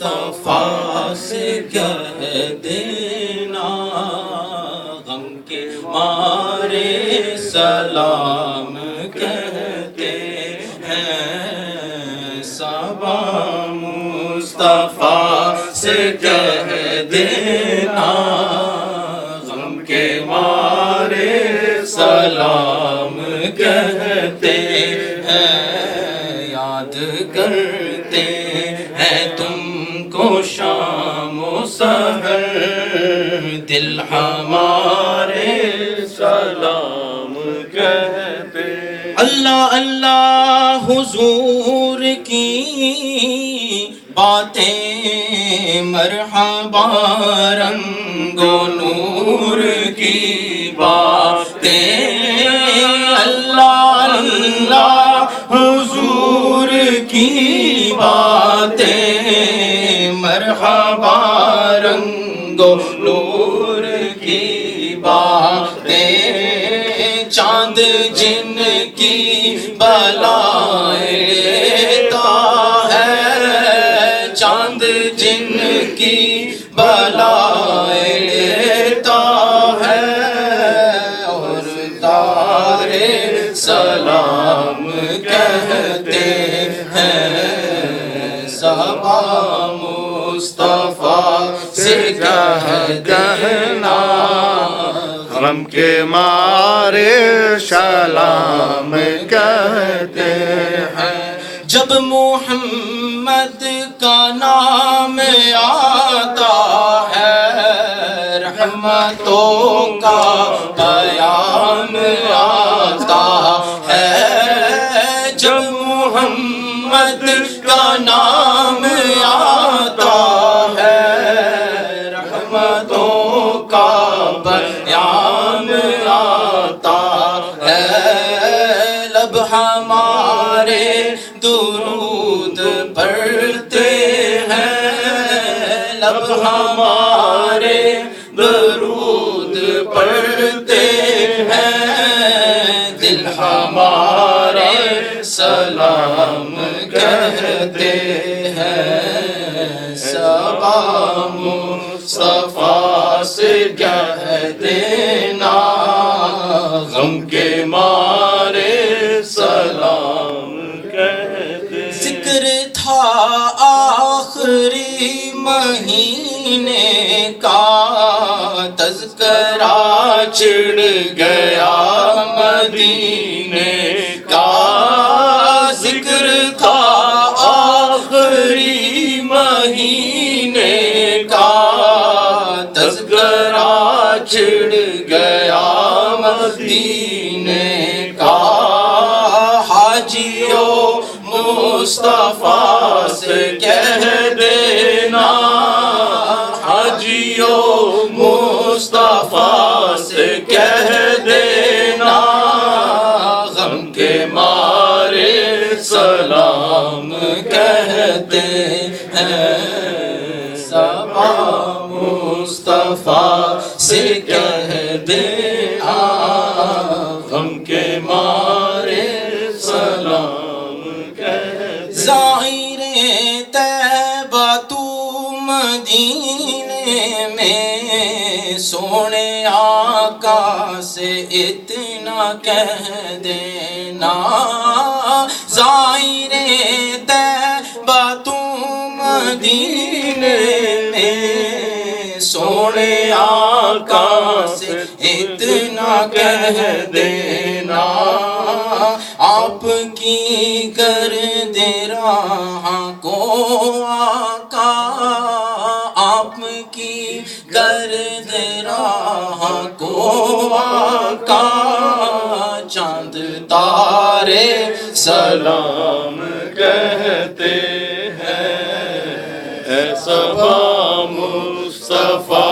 مصطفیٰ سے کہہ دینا غم کے مارے سلام کہتے ہیں صبا مصطفیٰ سے کہہ دینا غم کے مارے سلام کہتے ہیں یاد کرتے ہیں تم کو شام و سحر دل ہمارے سلام کہتے اللہ اللہ حضور کی باتیں مرحبا رنگ و نور کی باتیں اللہ اللہ حضور کی باتیں مرحبا رنگ و نور کی باتیں چاند جن کی بلائیں لیتا ہے چاند جن کی بلائیں لیتا ہے اور تارے سلام کہتے ہیں صبا مصطفیٰ سے کہہ دینا غم کے مارے سلام کہتے ہیں جب محمد کا نام آتا ہے رحمتوں کا بیان آتا ہے جب محمد کا نام آتا ہے رحمتوں کا بیان آتا ہے لب ہمارے درود پڑھتے ہیں لب ہمارے درود پڑھتے ہیں دل ہمارے سلام کہتے ہیں صبا مصطفیٰ سے کہہ دینا غم کے مارے سلام کہتے ذکر تھا آخری مہینے کا تذکرہ چڑھ گیا مدینے کا ذکر تھا آخری مہینے کا تذکرہ چڑھ گیا مدینے کا حاجیوں مصطفیٰ سے کہہ دینا حاجیوں مصطفیٰ سے کہہ دینا غم کے مارے سلام کہتے ہیں صبا مصطفیٰ سے کہہ دینا غم کے مارے سلام کہتے ظاہر طیبہ تو مدینے میں سونے آقا سے اتنا کہہ دینا ظاہر طیبہ تو مدینے میں سونے آقا سے اتنا کہہ دینا آپ کی کر دے راہ کو آقا آپ کی کر دے راہ کو آقا چاند تارے سلام کہتے ہیں اے صبا مصطفیٰ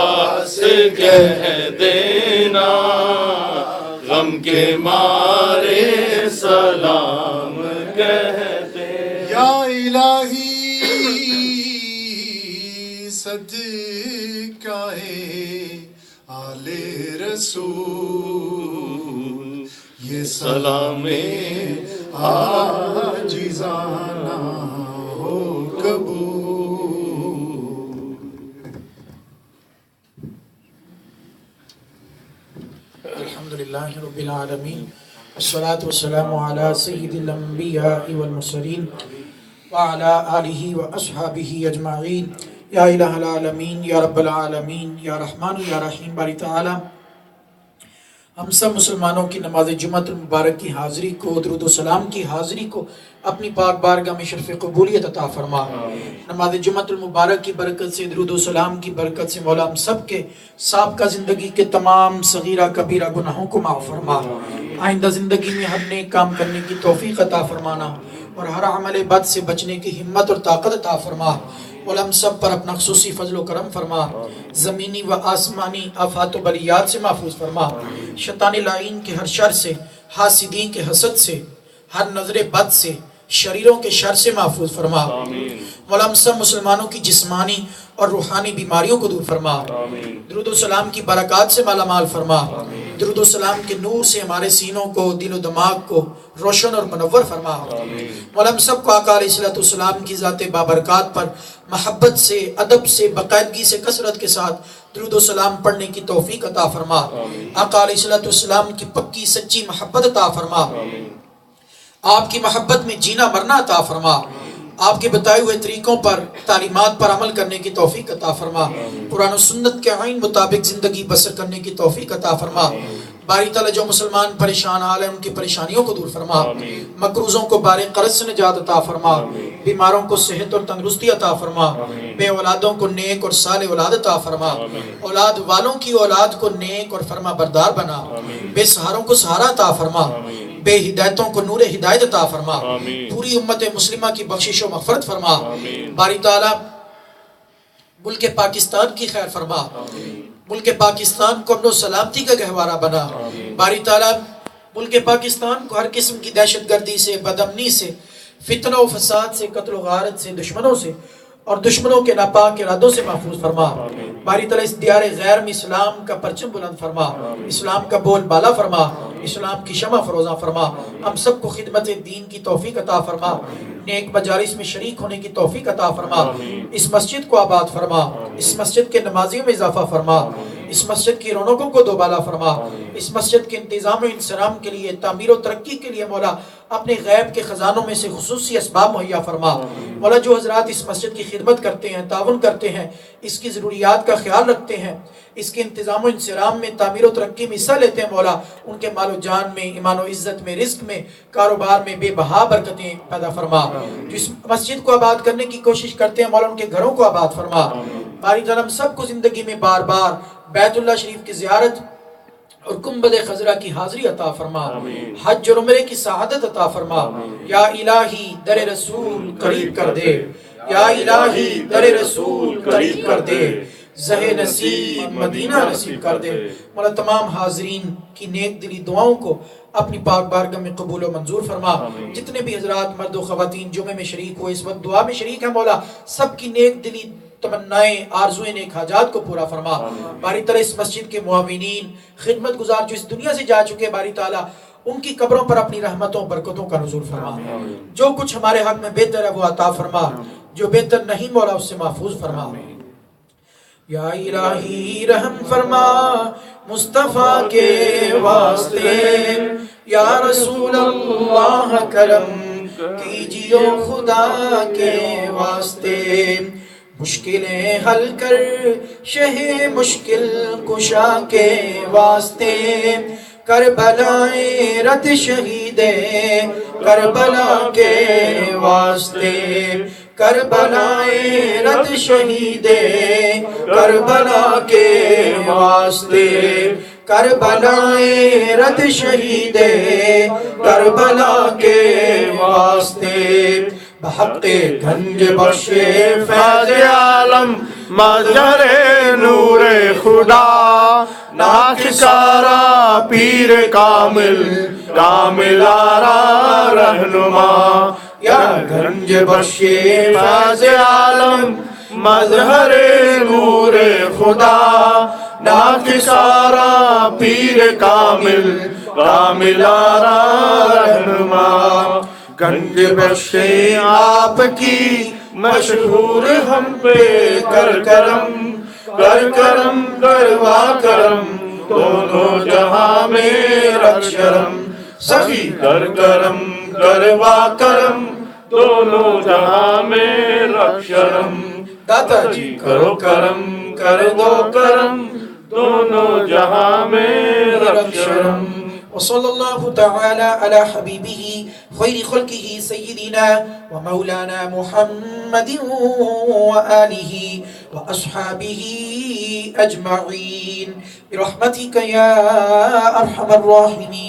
سے کہہ دینا غم کے مارے سلام کہتے یا الہی صدقہ آل رسول یہ سلام عاجزانہ ہو قبول للہ رب العالمین والصلاة والسلام علی سید الانبیاء والمرسلین وعلی آلہ واصحابہ اجمعین یا الہ العالمین یا رب العالمین یا رحمان یا رحیم باری تعالی ہم سب مسلمانوں کی نماز جمعۃ المبارک کی حاضری کو، درود و سلام کی حاضری کو اپنی پاک بارگاہ میں شرف قبولیت عطا فرما۔ نماز جمعۃ المبارک کی برکت سے، درود و سلام کی برکت سے مولا ہم سب کے سابقہ زندگی کے تمام صغیرہ کبیرہ گناہوں کو معاف فرما۔ آئندہ زندگی میں ہر نیک کام کرنے کی توفیق عطا فرمانا اور ہر عمل بد سے بچنے کی ہمت اور طاقت عطا فرما۔ مولا ہم سب پر اپنا خصوصی فضل و کرم فرما، زمینی و آسمانی آفات و بلیات سے محفوظ فرما، شیطان لعین کے ہر شر سے، حاسدین کے حسد سے، ہر نظر بد سے، شریروں کے شر سے محفوظ فرما۔ مولا ہم سب مسلمانوں کی جسمانی اور روحانی بیماریوں کو دور فرما، درود و سلام کی برکات سے مالا مال فرما، درود و سلام کے نور سے ہمارے سینوں کو، دل و دماغ کو روشن اور منور فرما۔ مولا ہم سب کو آقا علیہ السلام کی ذات بابرکات پر محبت سے، ادب سے، باقاعدگی سے، کثرت کے ساتھ درود و سلام پڑھنے کی توفیق عطا فرما۔ آقا علیہ السلام کی پکی سچی محبت عطا فرما، آپ کی محبت میں جینا مرنا عطا فرما، آپ کے بتائے ہوئے طریقوں پر، تعلیمات پر عمل کرنے کی توفیق عطا فرما، قرآن و سنت کے عین مطابق زندگی بسر کرنے کی توفیق عطا فرما۔ باری تعالیٰ جو مسلمان پریشان حال ہیں ان کی پریشانیوں کو دور فرما، مقروضوں کو بار قرض سے نجات عطا فرما، بیماروں کو صحت اور تندرستی عطا فرما، بے اولادوں کو نیک اور صالح اولاد عطا فرما، اولاد والوں کی اولاد کو نیک اور فرما بردار بنا، بے سہاروں کو سہارا عطا فرما، بے ہدایتوں کو نور ہدایت عطا فرما، پوری امت مسلمہ کی بخشش و مغفرت فرما۔ باری تعالیٰ ملک پاکستان کی خیر فرما، ملک پاکستان کو امن و سلامتی کا گہوارہ بنا۔ باری تعالیٰ ملک پاکستان کو ہر قسم کی دہشت گردی سے، بدامنی سے، فتنہ و فساد سے، قتل و غارت سے، دشمنوں سے اور دشمنوں کے ناپاک ارادوں سے محفوظ فرما۔ باری تعالیٰ اس دیار غیر میں اسلام کا پرچم بلند فرما، اسلام کا بول بالا فرما، اسلام کی شمع فروزاں فرما، ہم سب کو خدمت دین کی توفیق عطا فرما، نیک مجالس میں شریک ہونے کی توفیق عطا فرما، اس مسجد کو آباد فرما، اس مسجد کے نمازیوں میں اضافہ فرما، اس مسجد کی رونقوں کو دوبالا فرما، اس مسجد کے انتظام و انصرام کے لیے، تعمیر و ترقی کے لیے مولا اپنے غیب کے خزانوں میں سے خصوصی اسباب مہیا فرما۔ مولا جو حضرات اس مسجد کی خدمت کرتے ہیں، تعاون کرتے ہیں، اس کی ضروریات کا خیال رکھتے ہیں، اس کے انتظام و انصرام میں، تعمیر و ترقی میں حصہ لیتے ہیں، مولا ان کے مال و جان میں، ایمان و عزت میں، رزق میں، کاروبار میں بے بہا برکتیں پیدا فرما۔ جو اس مسجد کو آباد کرنے کی کوشش کرتے ہیں مولا ان کے گھروں کو آباد فرما۔ باری تعالیٰ ہم سب کو زندگی میں بار بار بیت اللہ شریف کی زیارت اور گنبد خضرا کی حاضری عطا فرما، حج اور عمرے کی سعادت عطا فرما۔ یا الہی در رسول قریب کر دے، یا الہی در رسول قریب کر دے، زہ نصیب مدینہ نصیب کر دے۔ مولا تمام حاضرین کی نیک دلی دعاؤں کو اپنی پاک بارگاہ میں قبول و منظور فرما۔ جتنے بھی حضرات مرد و خواتین جمعے میں شریک ہوئے، اس وقت دعا میں شریک ہیں، مولا سب کی نیک دلی تمنائیں، آرزویں، نیک حاجات کو پورا فرما۔ باری تعالیٰ اس مسجد کے معاونین، خدمت گزار جو اس دنیا سے جا چکے، باری تعالیٰ ان کی قبروں پر اپنی رحمتوں برکتوں کا نزول فرما۔ جو کچھ ہمارے حق میں بہتر ہے وہ عطا فرما، جو بہتر نہیں مولا اس سے محفوظ فرما۔ یا الہی رحم فرما مصطفیٰ کے واسطے، یا رسول اللہ کرم کیجیو خدا کے واسطے، مشکلیں حل کر شہ مشکل کشا کے واسطے، کربلائے رت شہید کربلا کے واسطے، کربلائے رت شہید کربلا کے واسطے، کربلائے رت شہید کربلا کے واسطے، بحق گنج بخش فیض عالم مظہر نور خدا، ناخسارا پیر کامل کامل آرا رہنما، یا گنج بخش فیض عالم مظہر نور خدا، ناخسارا پیر کامل کامل آرا رہنما، گنج بخش آپ کی مشہور ہم پہ کر کرم، کر کرم کروا کرم، دونوں جہاں میں رکھ شرم سخی کر کرم کروا کرم دونوں جہاں میں رکھ شرم داتا جی کرو کرم کر دو کرم دونوں جہاں میں رکھ شرم وصلى الله تعالى على حبيبه خير خلقه سيدنا ومولانا محمد وآله وأصحابه أجمعين برحمتك يا أرحم الراحمين.